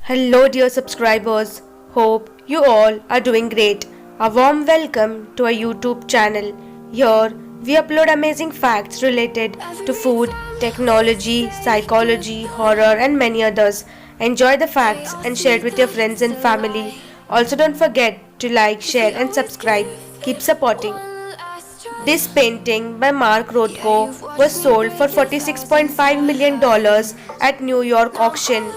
Hello, dear subscribers. Hope you all are doing great. A warm welcome to our YouTube channel. Here we upload amazing facts related to food, technology, psychology, horror, and many others. Enjoy the facts and share it with your friends and family. Also, don't forget to like, share, and subscribe. Keep supporting. This painting by Mark Rothko was sold for $46.5 million at New York auction.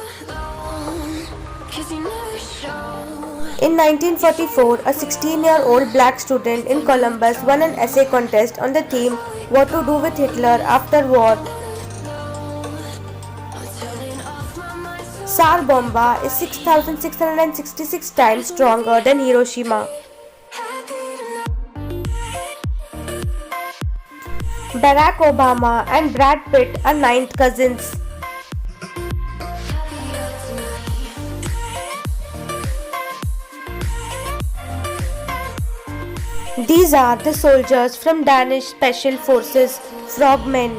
In 1944, a 16-year-old black student in Columbus won an essay contest on the theme What to Do with Hitler After War. Tsar Bomba is 6,666 times stronger than Hiroshima. Barack Obama and Brad Pitt are ninth cousins. These are the soldiers from Danish Special Forces, Frogmen.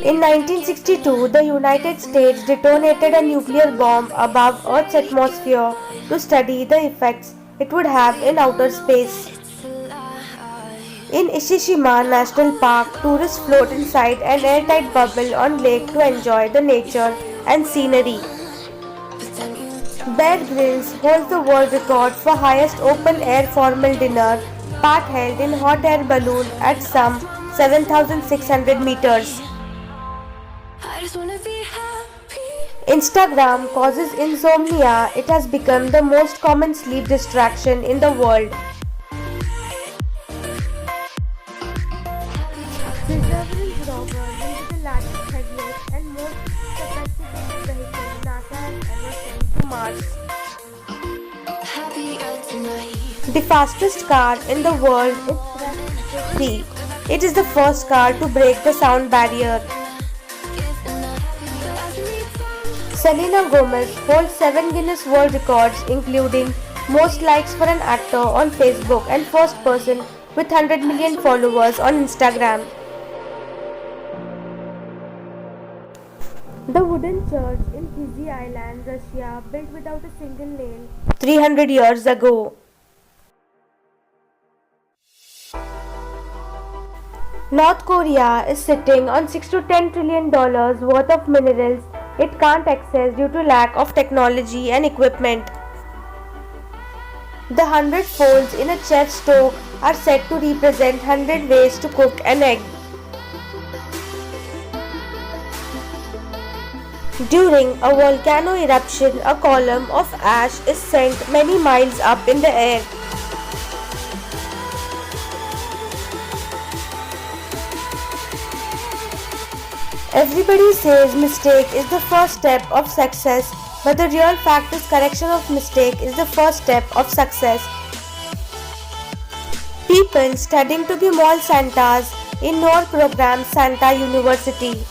In 1962, the United States detonated a nuclear bomb above Earth's atmosphere to study the effects it would have in outer space. In Ishishima National Park, tourists float inside an airtight bubble on lake to enjoy the nature and scenery. Bear Grylls holds the world record for highest open-air formal dinner, part held in hot air balloon at some 7,600 meters. Instagram causes insomnia. It has become the most common sleep distraction in the world. Perseverance rover will be the largest, heaviest and most sophisticated vehicle NASA has ever sent to Mars. The fastest car in the world is Ferrari. It is the first car to break the sound barrier. Selena Gomez holds 7 Guinness World Records, including most likes for an actor on Facebook and first person with 100 million followers on Instagram. The wooden church in Fiji Island, Russia, built without a single nail 300 years ago. North Korea is sitting on $6 to $10 trillion worth of minerals it can't access due to lack of technology and equipment. The 100 folds in a chef's stove are said to represent 100 ways to cook an egg. During a volcano eruption, a column of ash is sent many miles up in the air. Everybody says mistake is the first step of success, but the real fact is correction of mistake is the first step of success. People studying to be mall Santas in Noor program Santa University.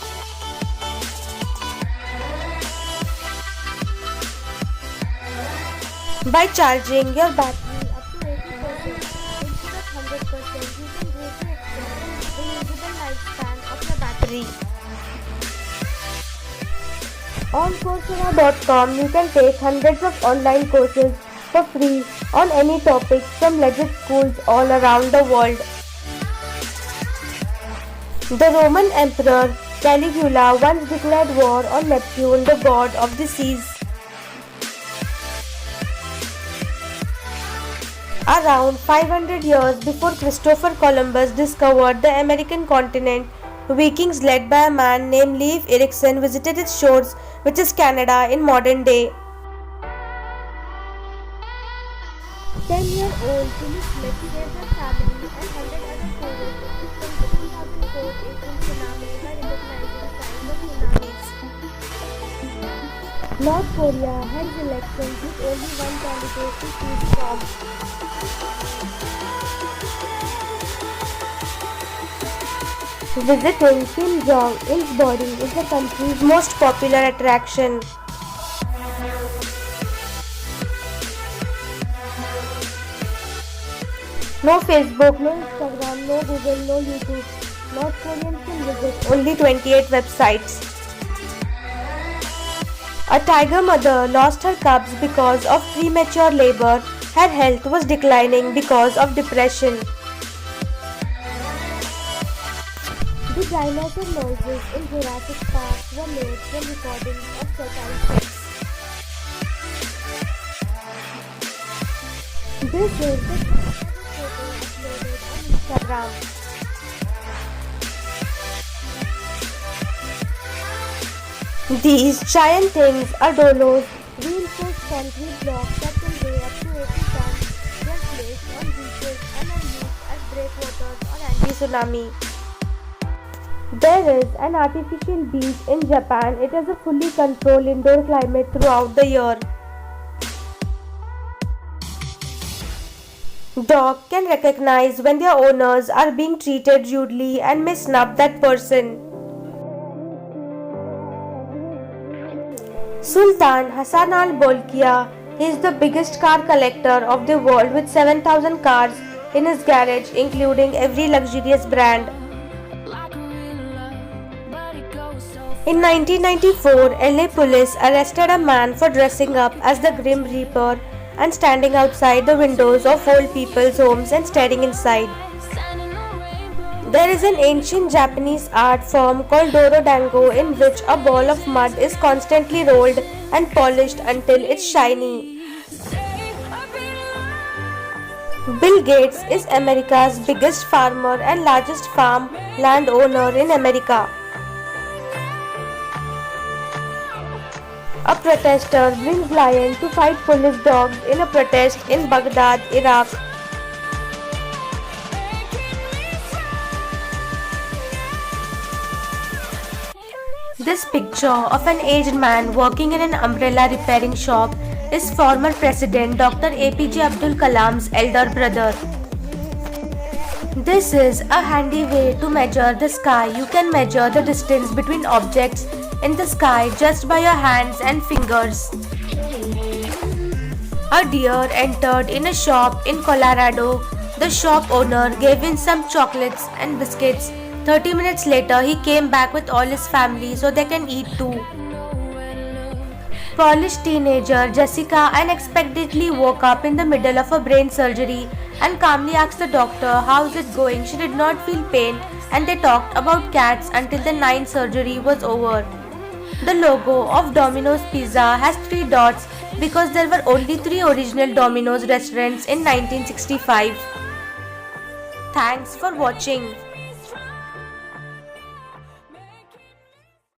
By charging your battery up to 80% instead of 100%, you can greatly extend the usable lifespan of your battery. On Coursera.com, you can take hundreds of online courses for free on any topic from legit schools all around the world. The Roman Emperor Caligula once declared war on Neptune, the god of the seas. Around 500 years before Christopher Columbus discovered the American continent, Vikings led by a man named Leif Erikson visited its shores, which is Canada in modern day. 10-year-old Philip Smith saved her family and 100 other tourists from the 2004 April tsunami by recognizing signs of tsunamis. North Korea held elections with only one candidate to choose from. Visiting Kim Jong-il's body is the country's most popular attraction. No Facebook, no Instagram, no Google, no YouTube. North Koreans can visit only 28 websites. A tiger mother lost her cubs because of premature labor. Her health was declining because of depression. The dinosaur noises in Jurassic Park were made from recordings of fertile sex. This is the photo uploaded on Instagram. These giant things are dolos, reinforced concrete blocks that can weigh up to 80 tons. They are placed on beaches and are used as breakwaters or anti-tsunami. There is an artificial beach in Japan. It has a fully controlled indoor climate throughout the year. Dogs can recognize when their owners are being treated rudely and may snub that person. Sultan Hassan Al Bolkiah is the biggest car collector of the world with 7,000 cars in his garage, including every luxurious brand. In 1994, LA police arrested a man for dressing up as the Grim Reaper and standing outside the windows of old people's homes and staring inside. There is an ancient Japanese art form called Dorodango in which a ball of mud is constantly rolled and polished until it's shiny. Bill Gates is America's biggest farmer and largest farm landowner in America. A protester brings lion to fight police dogs in a protest in Baghdad, Iraq. This picture of an aged man working in an umbrella repairing shop is former President Dr. APJ Abdul Kalam's elder brother. This is a handy way to measure the sky. You can measure the distance between objects in the sky just by your hands and fingers. A deer entered in a shop in Colorado. The shop owner gave him some chocolates and biscuits. 30 minutes later, he came back with all his family so they can eat too. Polish teenager Jessica unexpectedly woke up in the middle of a brain surgery and calmly asked the doctor how's it going. She did not feel pain and they talked about cats until the ninth surgery was over. The logo of Domino's Pizza has 3 dots because there were only 3 original Domino's restaurants in 1965. Thanks for watching.